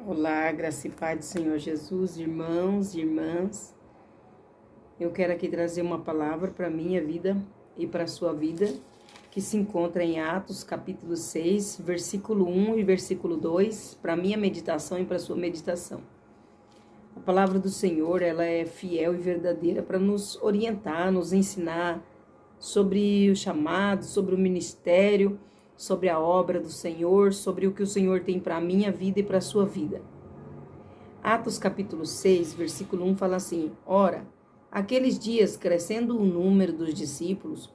Olá, graça e paz do Senhor Jesus, irmãos e irmãs. Eu quero aqui trazer uma palavra para a minha vida e para a sua vida, que se encontra em Atos, capítulo 6, versículo 1 e versículo 2, para a minha meditação e para a sua meditação. A palavra do Senhor, ela é fiel e verdadeira para nos orientar, nos ensinar sobre o chamado, sobre o ministério, sobre a obra do Senhor, sobre o que o Senhor tem para a minha vida e para a sua vida. Atos capítulo 6, versículo 1 fala assim: Ora, aqueles dias, crescendo o número dos discípulos,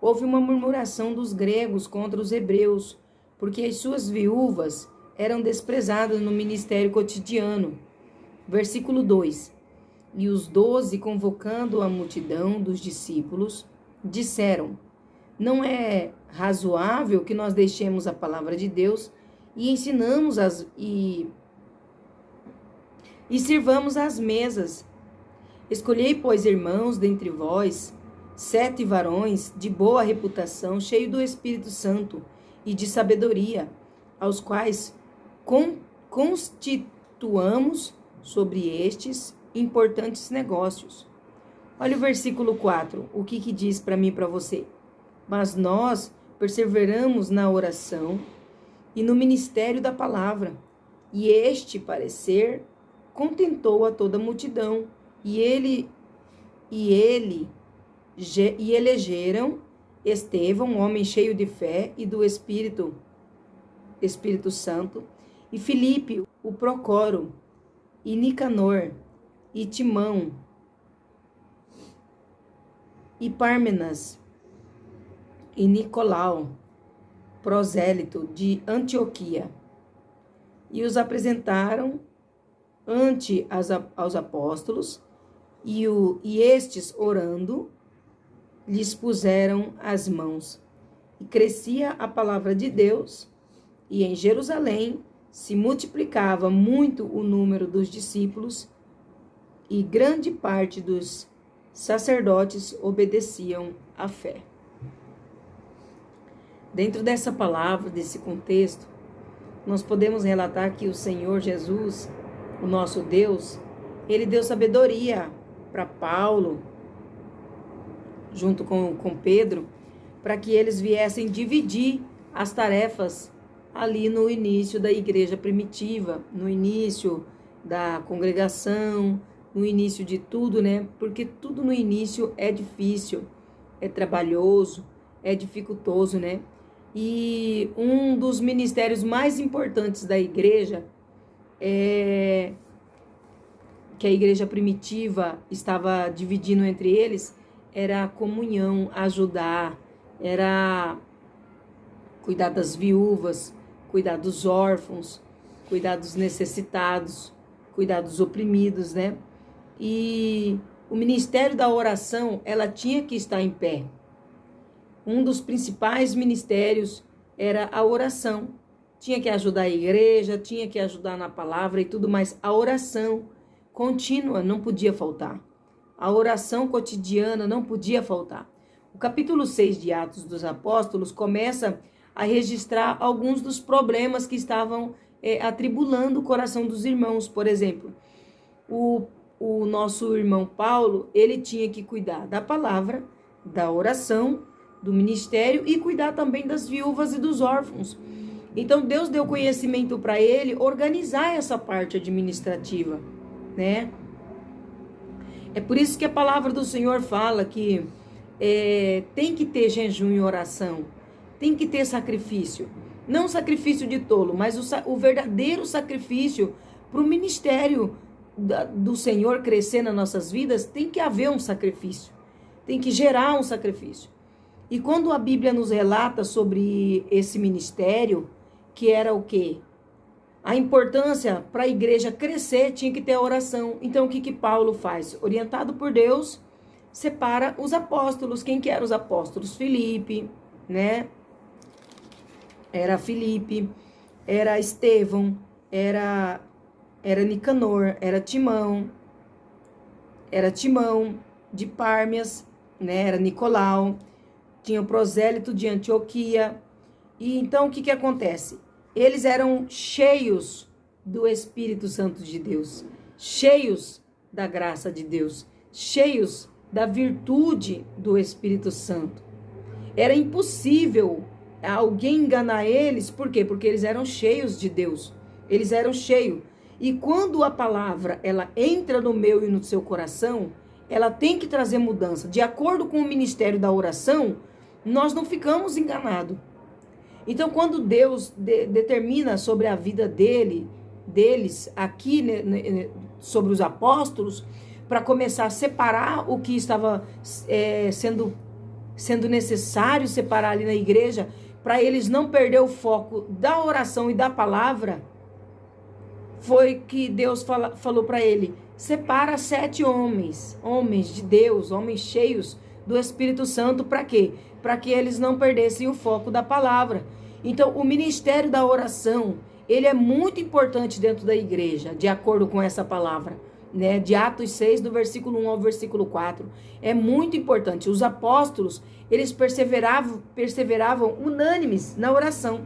houve uma murmuração dos gregos contra os hebreus, porque as suas viúvas eram desprezadas no ministério cotidiano. Versículo 2: E os 12, convocando a multidão dos discípulos, disseram: Não é razoável que nós deixemos a palavra de Deus e ensinamos e sirvamos às mesas. Escolhei, pois, irmãos, dentre vós, 7 varões de boa reputação, cheios do Espírito Santo e de sabedoria, aos quais constituamos sobre estes importantes negócios. Olha o versículo 4, o que diz para mim e para você? Mas nós perseveramos na oração e no ministério da palavra, e este parecer contentou a toda a multidão, e elegeram Estevão, um homem cheio de fé e do Espírito Santo, e Filipe, o Procoro, e Nicanor, e Timão, e Pármenas, e Nicolau, prosélito de Antioquia, e os apresentaram ante aos apóstolos, e estes, orando, lhes puseram as mãos. E crescia a palavra de Deus, e em Jerusalém se multiplicava muito o número dos discípulos, e grande parte dos sacerdotes obedeciam à fé. Dentro dessa palavra, desse contexto, nós podemos relatar que o Senhor Jesus, o nosso Deus, ele deu sabedoria para Paulo, junto com Pedro, para que eles viessem dividir as tarefas ali no início da igreja primitiva, no início da congregação, no início de tudo, né? Porque tudo no início é difícil, é trabalhoso, é dificultoso, né? E um dos ministérios mais importantes da igreja que a igreja primitiva estava dividindo entre eles, era a comunhão, ajudar, era cuidar das viúvas, cuidar dos órfãos, cuidar dos necessitados, cuidar dos oprimidos, né? E o ministério da oração, ela tinha que estar em pé. Um dos principais ministérios era a oração. Tinha que ajudar a igreja, tinha que ajudar na palavra e tudo mais. A oração contínua não podia faltar. A oração cotidiana não podia faltar. O capítulo 6 de Atos dos Apóstolos começa a registrar alguns dos problemas que estavam atribulando o coração dos irmãos. Por exemplo, o nosso irmão Paulo, ele tinha que cuidar da palavra, da oração, do ministério e cuidar também das viúvas e dos órfãos. Então Deus deu conhecimento para ele organizar essa parte administrativa, né? É por isso que a palavra do Senhor fala que tem que ter jejum e oração, tem que ter sacrifício, não sacrifício de tolo, mas o verdadeiro sacrifício para o ministério do Senhor crescer nas nossas vidas. Tem que haver um sacrifício, tem que gerar um sacrifício. E quando a Bíblia nos relata sobre esse ministério, que era o quê? A importância para a igreja crescer tinha que ter a oração. Então o que Paulo faz? Orientado por Deus, separa os apóstolos. Quem que eram os apóstolos? Filipe, né? Era Filipe, era Estevão, era Nicanor, era Timão de Pármenas, né? Era Nicolau, tinha o prosélito de Antioquia. E então o que acontece? Eles eram cheios do Espírito Santo de Deus, cheios da graça de Deus, cheios da virtude do Espírito Santo. Era impossível alguém enganar eles, por quê? Porque eles eram cheios de Deus, eles eram cheios. E quando a palavra, ela entra no meu e no seu coração, ela tem que trazer mudança. De acordo com o ministério da oração, nós não ficamos enganados. Então, quando Deus determina sobre a vida deles, aqui, né, sobre os apóstolos, para começar a separar o que estava sendo necessário separar ali na igreja, para eles não perder o foco da oração e da palavra, foi que Deus falou para ele: separa 7 homens de Deus, homens cheios do Espírito Santo. Para quê? Para que eles não perdessem o foco da palavra. Então, o ministério da oração, ele é muito importante dentro da igreja, de acordo com essa palavra, né? De Atos 6, do versículo 1 ao versículo 4. É muito importante. Os apóstolos, eles perseveravam unânimes na oração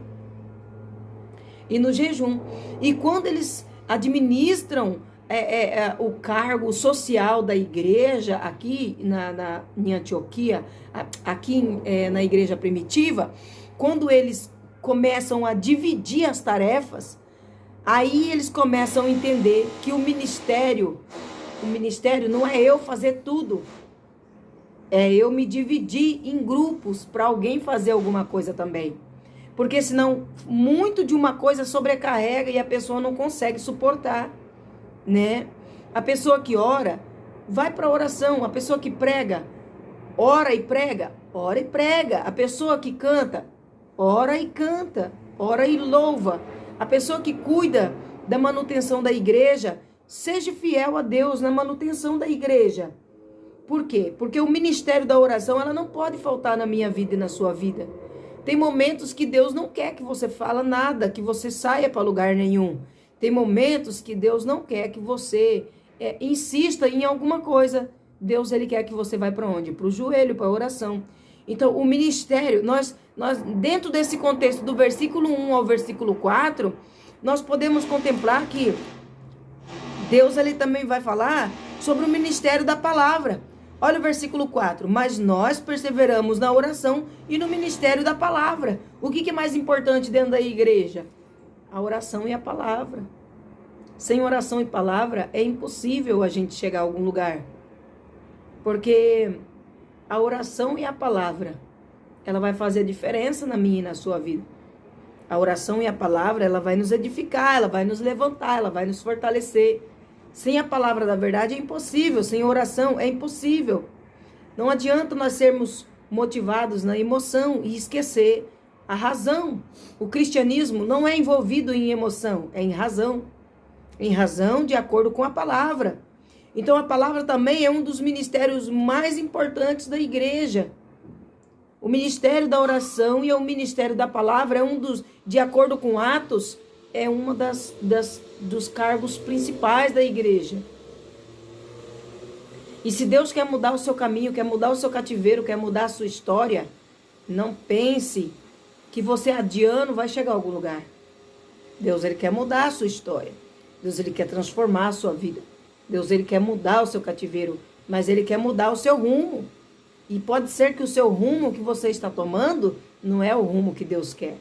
e no jejum. E quando eles administram o cargo social da igreja aqui em Antioquia, aqui na igreja primitiva, quando eles começam a dividir as tarefas, aí eles começam a entender que o ministério não é eu fazer tudo, é eu me dividir em grupos para alguém fazer alguma coisa também. Porque senão muito de uma coisa sobrecarrega e a pessoa não consegue suportar, né? A pessoa que ora, vai para a oração. A pessoa que prega, ora e prega. A pessoa que canta, ora e canta, ora e louva. A pessoa que cuida da manutenção da igreja, seja fiel a Deus na manutenção da igreja. Por quê? Porque o ministério da oração, ela não pode faltar na minha vida e na sua vida. Tem momentos que Deus não quer que você fale nada, que você saia para lugar nenhum. Tem momentos que Deus não quer que você insista em alguma coisa. Deus, ele quer que você vá para onde? Para o joelho, para a oração. Então, o ministério, nós dentro desse contexto do versículo 1 ao versículo 4, nós podemos contemplar que Deus, ele também vai falar sobre o ministério da palavra. Olha o versículo 4. Mas nós perseveramos na oração e no ministério da palavra. O que é mais importante dentro da igreja? A oração e a palavra. Sem oração e palavra é impossível a gente chegar a algum lugar. Porque a oração e a palavra, ela vai fazer diferença na minha e na sua vida. A oração e a palavra, ela vai nos edificar, ela vai nos levantar, ela vai nos fortalecer. Sem a palavra da verdade é impossível, sem oração é impossível. Não adianta nós sermos motivados na emoção e esquecer a razão. O cristianismo não é envolvido em emoção, é em razão. Em razão de acordo com a palavra. Então a palavra também é um dos ministérios mais importantes da igreja. O ministério da oração e o ministério da palavra é um dos, de acordo com Atos, é uma dos cargos principais da igreja. E se Deus quer mudar o seu caminho, quer mudar o seu cativeiro, quer mudar a sua história, não pense que você adiando vai chegar a algum lugar. Deus, ele quer mudar a sua história. Deus, ele quer transformar a sua vida. Deus, ele quer mudar o seu cativeiro, mas ele quer mudar o seu rumo. E pode ser que o seu rumo que você está tomando não é o rumo que Deus quer.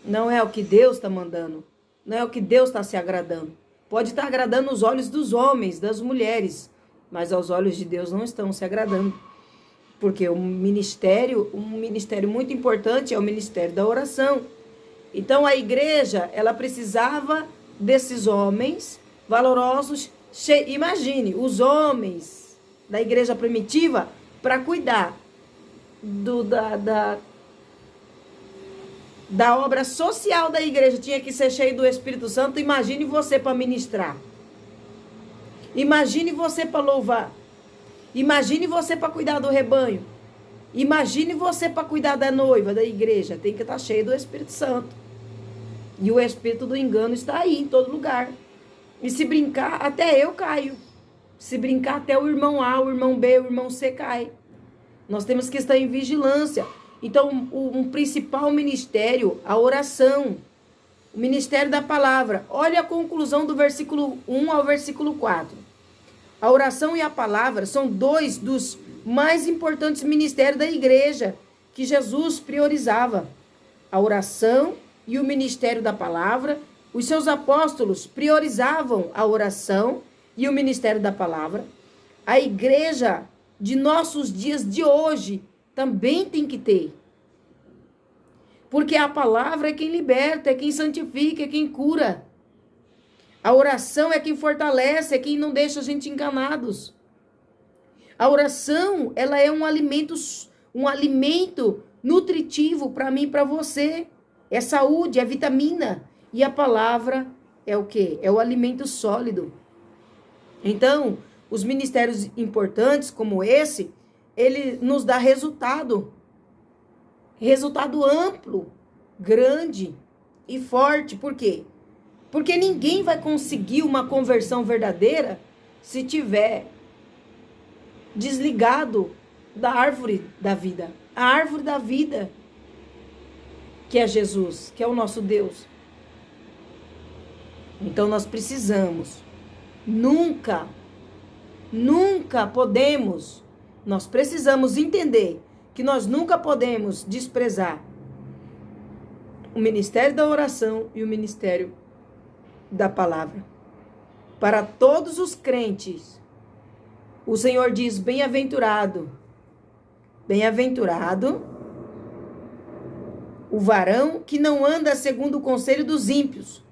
Não é o que Deus está mandando. Não é o que Deus está se agradando. Pode estar agradando os olhos dos homens, das mulheres, mas aos olhos de Deus não estão se agradando. Porque um ministério muito importante é o ministério da oração. Então a igreja, ela precisava desses homens valorosos. Imagine, os homens da igreja primitiva para cuidar da obra social da igreja, tinha que ser cheio do Espírito Santo. Imagine você para ministrar. Imagine você para louvar. Imagine você para cuidar do rebanho. Imagine você para cuidar da noiva, da igreja. Tem que estar cheio do Espírito Santo. E o espírito do engano está aí, em todo lugar. E se brincar, até eu caio. Se brincar, até o irmão A, o irmão B, o irmão C cai. Nós temos que estar em vigilância. Então, um principal ministério, a oração. O ministério da palavra. Olha a conclusão do versículo 1 ao versículo 4. A oração e a palavra são dois dos mais importantes ministérios da igreja que Jesus priorizava. A oração e o ministério da palavra. Os seus apóstolos priorizavam a oração e o ministério da palavra. A igreja de nossos dias de hoje também tem que ter. Porque a palavra é quem liberta, é quem santifica, é quem cura. A oração é quem fortalece, é quem não deixa a gente enganados. A oração, ela é um alimento nutritivo para mim e para você. É saúde, é vitamina. E a palavra é o quê? É o alimento sólido. Então, os ministérios importantes como esse, ele nos dá resultado. Resultado amplo, grande e forte. Por quê? Porque ninguém vai conseguir uma conversão verdadeira se tiver desligado da árvore da vida. A árvore da vida, que é Jesus, que é o nosso Deus. Então nós precisamos, nós precisamos entender que nós nunca podemos desprezar o ministério da oração e o ministério da palavra. Para todos os crentes, o Senhor diz: bem-aventurado o varão que não anda segundo o conselho dos ímpios,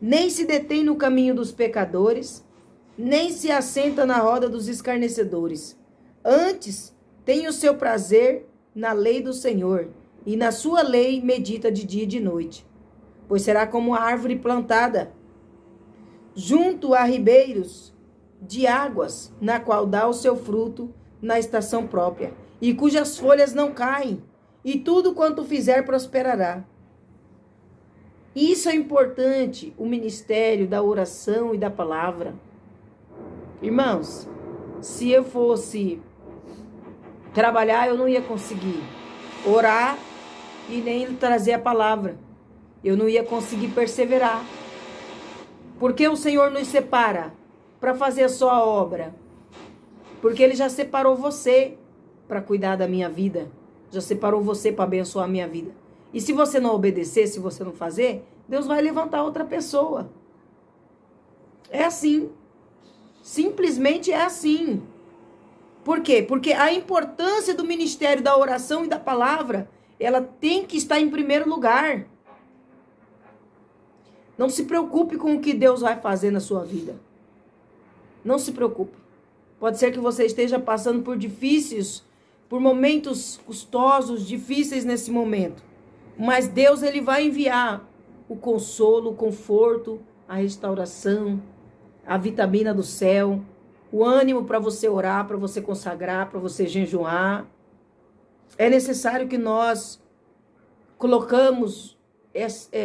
nem se detém no caminho dos pecadores, nem se assenta na roda dos escarnecedores. Antes, tem o seu prazer na lei do Senhor, e na sua lei medita de dia e de noite. Pois será como a árvore plantada junto a ribeiros de águas, na qual dá o seu fruto na estação própria, e cujas folhas não caem, e tudo quanto fizer prosperará. Isso é importante, o ministério da oração e da palavra. Irmãos, se eu fosse trabalhar, eu não ia conseguir orar e nem trazer a palavra. Eu não ia conseguir perseverar. Porque o Senhor nos separa para fazer só a obra? Porque Ele já separou você para cuidar da minha vida. Já separou você para abençoar a minha vida. E se você não obedecer, se você não fazer, Deus vai levantar outra pessoa. É assim. Simplesmente é assim. Por quê? Porque a importância do ministério da oração e da palavra, ela tem que estar em primeiro lugar. Não se preocupe com o que Deus vai fazer na sua vida. Não se preocupe. Pode ser que você esteja passando por momentos custosos, difíceis nesse momento. Mas Deus, Ele vai enviar o consolo, o conforto, a restauração, a vitamina do céu, o ânimo para você orar, para você consagrar, para você jejuar. É necessário que nós colocamos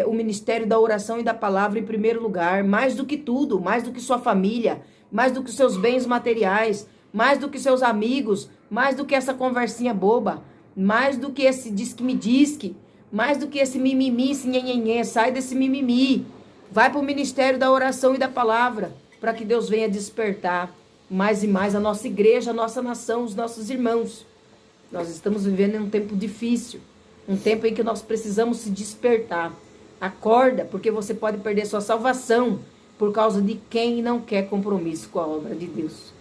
o ministério da oração e da palavra em primeiro lugar, mais do que tudo, mais do que sua família, mais do que seus bens materiais, mais do que seus amigos, mais do que essa conversinha boba, mais do que esse diz-que-me-diz-que, mais do que esse mimimi, esse nhenhenhê. Sai desse mimimi, vai para o ministério da oração e da palavra, para que Deus venha despertar mais e mais a nossa igreja, a nossa nação, os nossos irmãos. Nós estamos vivendo em um tempo difícil, um tempo em que nós precisamos se despertar. Acorda, porque você pode perder sua salvação por causa de quem não quer compromisso com a obra de Deus.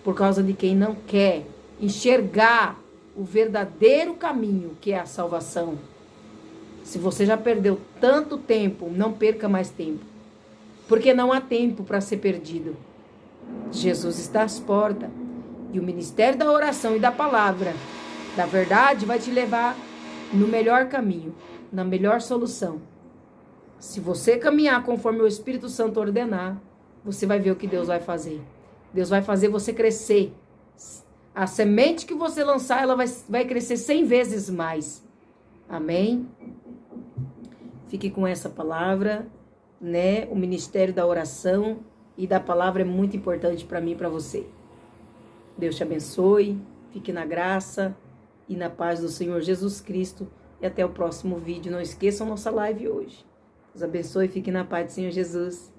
Por causa de quem não quer enxergar o verdadeiro caminho, que é a salvação. Se você já perdeu tanto tempo, não perca mais tempo. Porque não há tempo para ser perdido. Jesus está às portas. E o ministério da oração e da palavra, da verdade, vai te levar no melhor caminho, na melhor solução. Se você caminhar conforme o Espírito Santo ordenar, você vai ver o que Deus vai fazer. Deus vai fazer você crescer. A semente que você lançar, ela vai crescer 100 vezes mais. Amém? Fique com essa palavra, né? O ministério da oração e da palavra é muito importante para mim e para você. Deus te abençoe, fique na graça e na paz do Senhor Jesus Cristo. E até o próximo vídeo. Não esqueçam nossa live hoje. Deus abençoe e fique na paz do Senhor Jesus.